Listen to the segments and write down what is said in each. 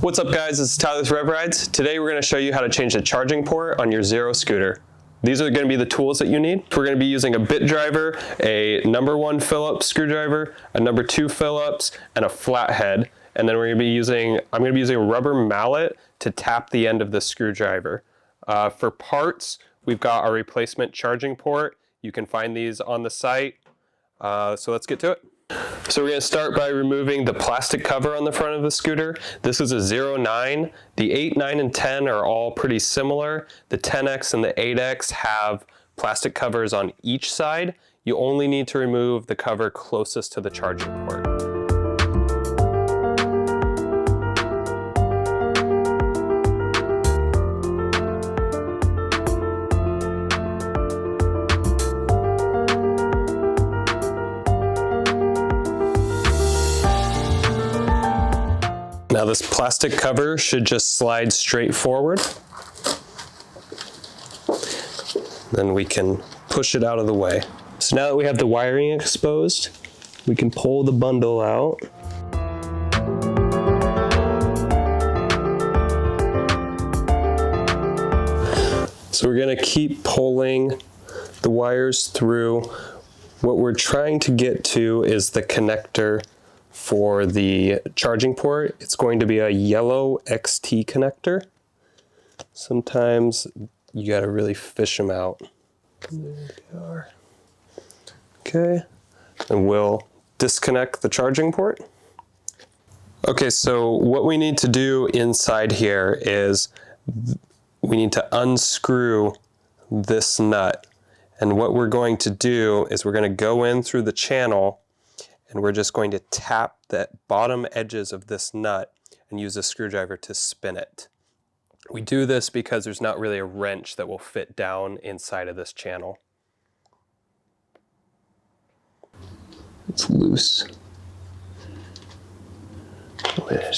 What's up guys, this is Tyler with Rev Rides. Today we're going to show you how to change the charging port on your Zero scooter. These are going to be the tools that you need. We're going to be using a bit driver, a number 1 Phillips screwdriver, a number 2 Phillips, and a flathead. And then I'm going to be using a rubber mallet to tap the end of the screwdriver. For parts, we've got our replacement charging port. You can find these on the site. So let's get to it. So we're going to start by removing the plastic cover on the front of the scooter. This is a 09. The 8, 9, and 10 are all pretty similar. The 10X and the 8X have plastic covers on each side. You only need to remove the cover closest to the charging port. Now this plastic cover should just slide straight forward. Then we can push it out of the way. So now that we have the wiring exposed, we can pull the bundle out. So we're going to keep pulling the wires through. What we're trying to get to is the connector for the charging port. It's going to be a yellow XT connector. Sometimes you got to really fish them out. There they are. Okay, and we'll disconnect the charging port. Okay, so what we need to do inside here is we need to unscrew this nut. And what we're going to do is we're going to go in through the channel and we're just going to tap the bottom edges of this nut and use a screwdriver to spin it. We do this because there's not really a wrench that will fit down inside of this channel. It's loose. There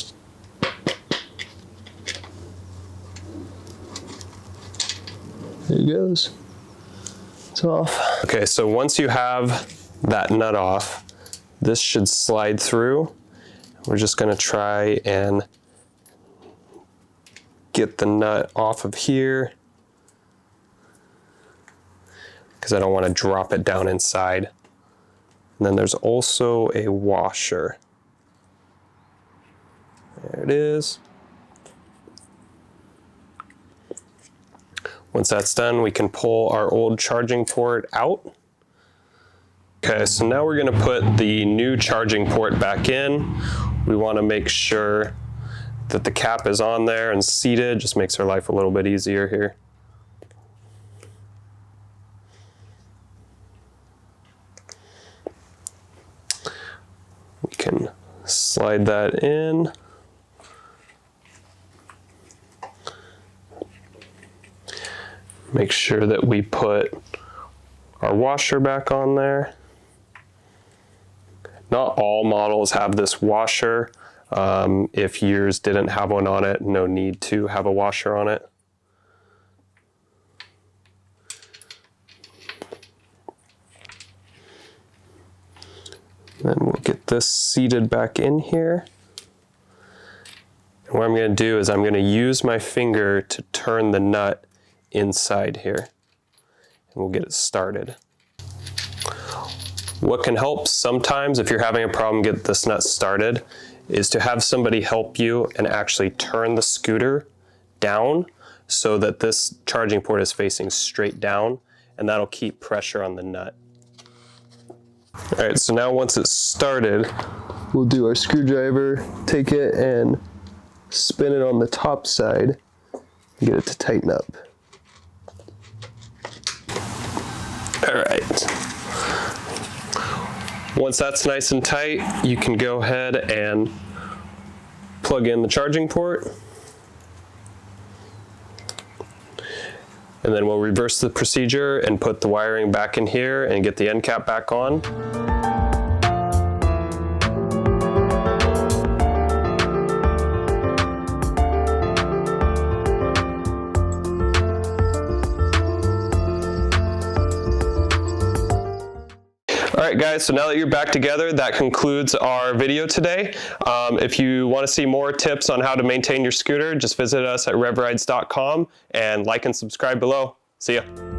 it goes. It's off. Okay, so once you have that nut off, this should slide through. We're just going to try and get the nut off of here because I don't want to drop it down inside. And then there's also a washer. There it is. Once that's done, we can pull our old charging port out. Okay, so now we're going to put the new charging port back in. We want to make sure that the cap is on there and seated. Just makes our life a little bit easier here. We can slide that in. Make sure that we put our washer back on there. Not all models have this washer. If yours didn't have one on it, no need to have a washer on it. Then we'll get this seated back in here. And what I'm going to do is I'm going to use my finger to turn the nut inside here. And we'll get it started. What can help sometimes if you're having a problem get this nut started is to have somebody help you and actually turn the scooter down so that this charging port is facing straight down, and that'll keep pressure on the nut. All right, so now once it's started, we'll do our screwdriver, take it and spin it on the top side and get it to tighten up. All right. Once that's nice and tight, you can go ahead and plug in the charging port. And then we'll reverse the procedure and put the wiring back in here and get the end cap back on. right, guys, so now that you're back together, that concludes our video today. If you want to see more tips on how to maintain your scooter, just visit us at revrides.com and like and subscribe below. See ya.